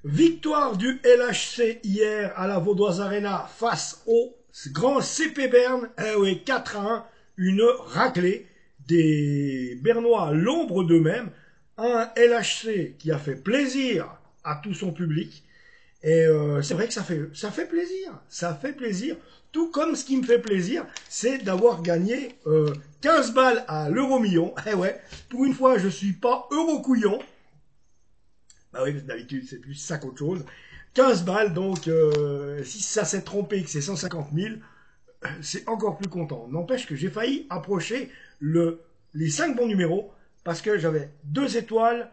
Victoire du LHC hier à la Vaudoise Arena face au grand CP Berne. Eh oui, 4-1, une raclée des Bernois, l'ombre d'eux-mêmes. Un LHC qui a fait plaisir à tout son public. Et c'est vrai que ça fait plaisir. Ça fait plaisir. Tout comme ce qui me fait plaisir, c'est d'avoir gagné 15 balles à l'euro-million. Eh ouais, pour une fois, je suis pas euro-couillon. Bah oui, d'habitude, c'est plus ça qu'autre chose. 15 balles, donc si ça s'est trompé que c'est 150 000, c'est encore plus content. N'empêche que j'ai failli approcher les 5 bons numéros parce que j'avais 2 étoiles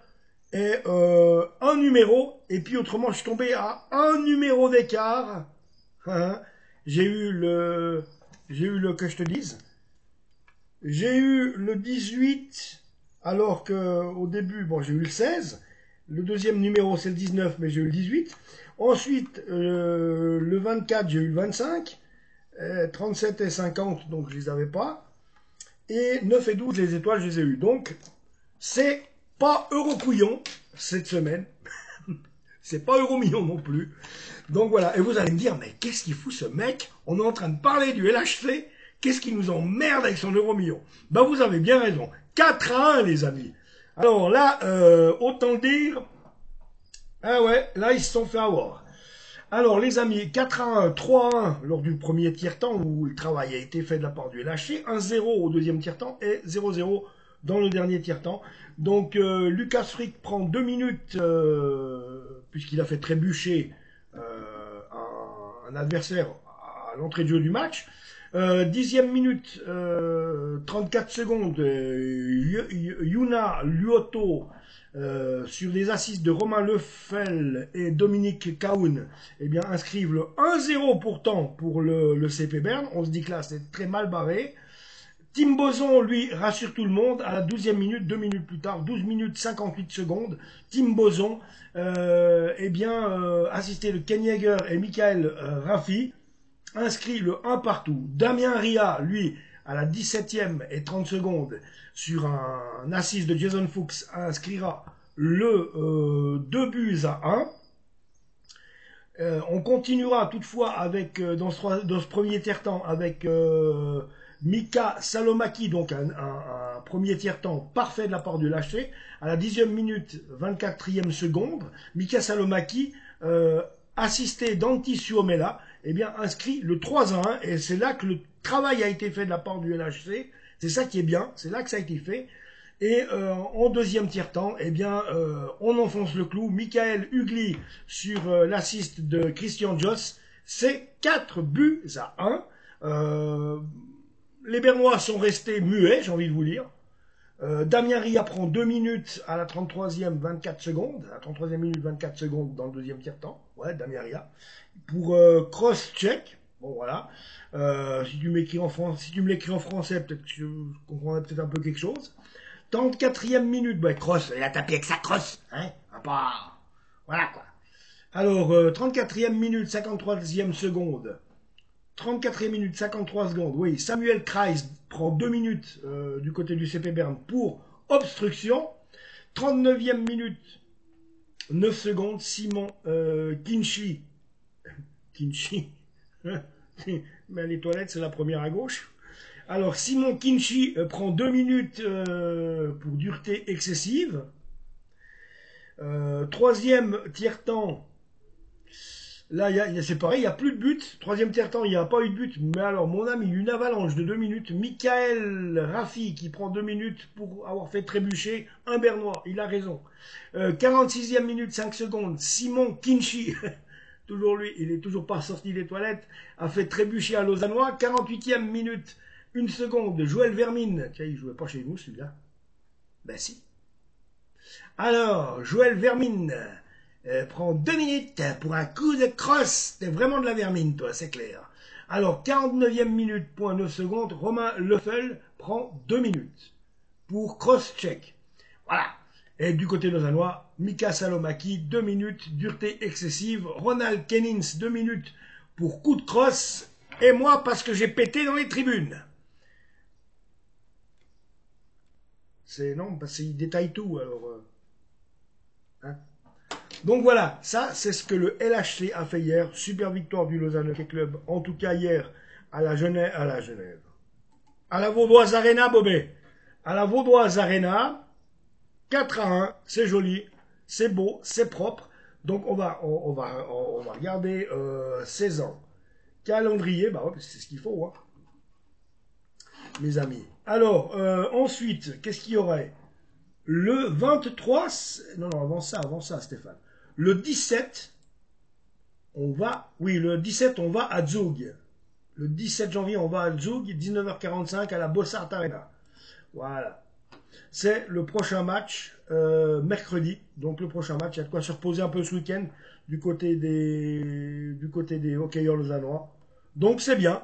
et un numéro. Et puis autrement, je suis tombé à un numéro d'écart. Hein. J'ai eu que je te dise, j'ai eu le 18 alors qu'au début, bon, j'ai eu le 16. Le deuxième numéro, c'est le 19, mais j'ai eu le 18. Ensuite, le 24, j'ai eu le 25. 37 et 50, donc je les avais pas. Et 9 et 12, les étoiles, je les ai eues. Donc, c'est pas euro couillon cette semaine. C'est pas euro million non plus. Donc voilà. Et vous allez me dire, mais qu'est-ce qu'il fout ce mec? On est en train de parler du LHC. Qu'est-ce qui nous emmerde avec son euro million? Ben vous avez bien raison. 4-1, les amis. Alors là, autant dire, ah ouais, là ils se sont fait avoir. Alors les amis, 4-1, 3-1 lors du premier tiers-temps où le travail a été fait de la part du LHC, 1-0 au deuxième tiers-temps et 0-0 dans le dernier tiers-temps. Donc Lucas Frick prend 2 minutes puisqu'il a fait trébucher un adversaire à l'entrée de jeu du match. 10e minute, 34 secondes, Yuna Luoto, sur des assists de Romain Lefel et Dominique Caoun, eh bien, inscrivent le 1-0 pourtant pour le CP Berne. On se dit que là, c'est très mal barré. Tim Boson, lui, rassure tout le monde à la 12e minute, 2 minutes plus tard, 12 minutes 58 secondes. Tim Boson, assisté de Ken Yeager et Michael Raffi, inscrit le 1 partout. Damien Ria, lui, à la 17e et 30 secondes, sur un assist de Jason Fuchs, inscrira le 2 buts à 1. On continuera toutefois avec dans ce premier tiers-temps avec Mika Salomaki, donc un premier tiers-temps parfait de la part du lâcher. À la 10e minute, 24e seconde, Mika Salomaki, assisté d'Antti Suomela, eh bien, inscrit le 3-1, et c'est là que le travail a été fait de la part du LHC. C'est ça qui est bien, c'est là que ça a été fait. Et en deuxième tiers-temps, eh bien, on enfonce le clou. Michael Hugli sur l'assist de Christian Joss, c'est 4 buts à 1. Les Bernois sont restés muets, j'ai envie de vous dire. Damien Ria prend 2 minutes à la 33e 24 secondes. À la 33e minute 24 secondes dans le deuxième tiers-temps. Ouais, Damien Ria. Pour cross-check. Bon, voilà. Si tu me l'écris en français, peut-être que je comprendrais peut-être un peu quelque chose. 34e minute, bah, cross, il a tapé avec sa crosse, hein, pas... Voilà, quoi. Alors, 34e minute, 53e seconde. 34e minute, 53 secondes, oui, Samuel Kreis prend 2 minutes du côté du CP Berne pour obstruction. 39e minute, 9 secondes, Simon Kinchi. Kinchi, mais les toilettes, c'est la première à gauche. Alors, Simon Kinchi prend 2 minutes pour dureté excessive. Troisième tiers-temps, là, c'est pareil, il n'y a plus de but. Troisième tiers-temps, il n'y a pas eu de but. Mais alors, mon ami, une avalanche de 2 minutes. Michael Raffi qui prend 2 minutes pour avoir fait trébucher un Bernois. Il a raison. 46e minute, 5 secondes. Simon Kinchi, toujours lui, il n'est toujours pas sorti des toilettes, a fait trébucher un Lausannois. 48e minute, 1 seconde. Joël Vermine. Tiens, il ne jouait pas chez nous, celui-là. Ben si. Alors, Joël Vermine prend 2 minutes pour un coup de crosse. T'es vraiment de la vermine, toi, c'est clair. Alors, 49e minute, point 9 secondes, Romain Lefel prend 2 minutes pour cross-check. Voilà. Et du côté lausannois, Mika Salomaki, 2 minutes, dureté excessive. Ronald Kennins, 2 minutes pour coup de crosse. Et moi, parce que j'ai pété dans les tribunes. C'est non, parce qu'il détaille tout, alors... hein. Donc voilà, ça c'est ce que le LHC a fait hier. Super victoire du Lausanne Hockey Club, en tout cas hier à la Genève, à la Vaudoise Arena, Bobé. À la Vaudoise Arena, 4-1, c'est joli, c'est beau, c'est propre. Donc on va regarder 16 ans. Calendrier, bah ouais, c'est ce qu'il faut, hein, mes amis. Alors, ensuite, qu'est-ce qu'il y aurait? Le 23, non, non, avant ça, Stéphane. Le 17, le 17, on va à Zug. Le 17 janvier, on va à Zug, 19h45 à la Bossart Arena. Voilà. C'est le prochain match, mercredi. Donc le prochain match, il y a de quoi se reposer un peu ce week-end du côté des hockeyeurs lausannois. Donc c'est bien.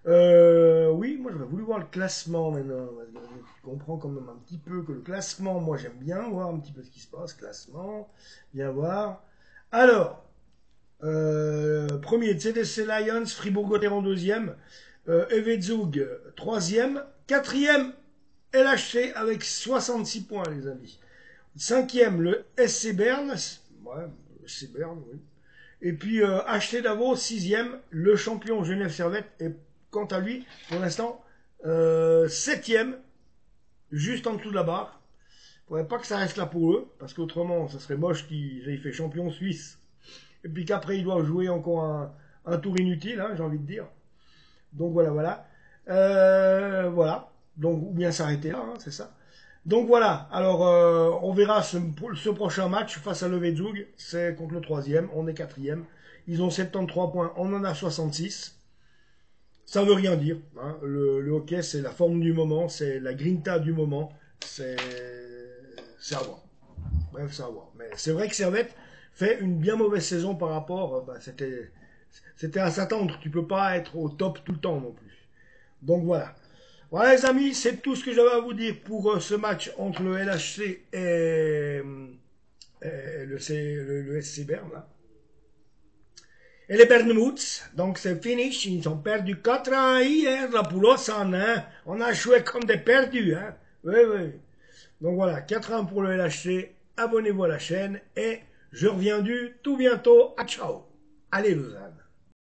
Oui, moi j'aurais voulu voir le classement maintenant. Tu comprends quand même un petit peu que le classement, moi j'aime bien voir un petit peu ce qui se passe. Classement, bien voir. Alors, premier, CDC Lions, Fribourg-Gotteron deuxième, Evezug troisième, quatrième, LHC avec 66 points, les amis. Cinquième, le SC Berne, ouais, SC Berne, oui. Et puis HT Davos, sixième, le champion Genève Servette, et quant à lui, pour l'instant, septième, juste en dessous de la barre. Il ne faudrait pas que ça reste là pour eux, parce qu'autrement, ça serait moche qu'ils aient fait champion suisse, et puis qu'après ils doivent jouer encore un tour inutile, hein, j'ai envie de dire. Donc voilà, voilà. Voilà. Donc, ou bien s'arrêter là, hein, c'est ça. Donc voilà, alors on verra ce prochain match face à Levezug, c'est contre le troisième, on est quatrième. Ils ont 73 points, on en a 66. Ça veut rien dire. Hein. Le hockey, c'est la forme du moment, c'est la grinta du moment, c'est à voir. Bref, c'est à voir. Mais c'est vrai que Servette fait une bien mauvaise saison par rapport, c'était à s'attendre, tu peux pas être au top tout le temps non plus. Donc voilà. Voilà les amis, c'est tout ce que j'avais à vous dire pour ce match entre le LHC et le SC Berne. Là. Et les Bernemuts, donc c'est finish, ils ont perdu 4-1 hier, la pour Lausanne, hein. On a joué comme des perdus. Hein. Oui, oui. Donc voilà, 4-1 pour le LHC, abonnez-vous à la chaîne et je reviens tout bientôt. À ciao. Allez Lausanne.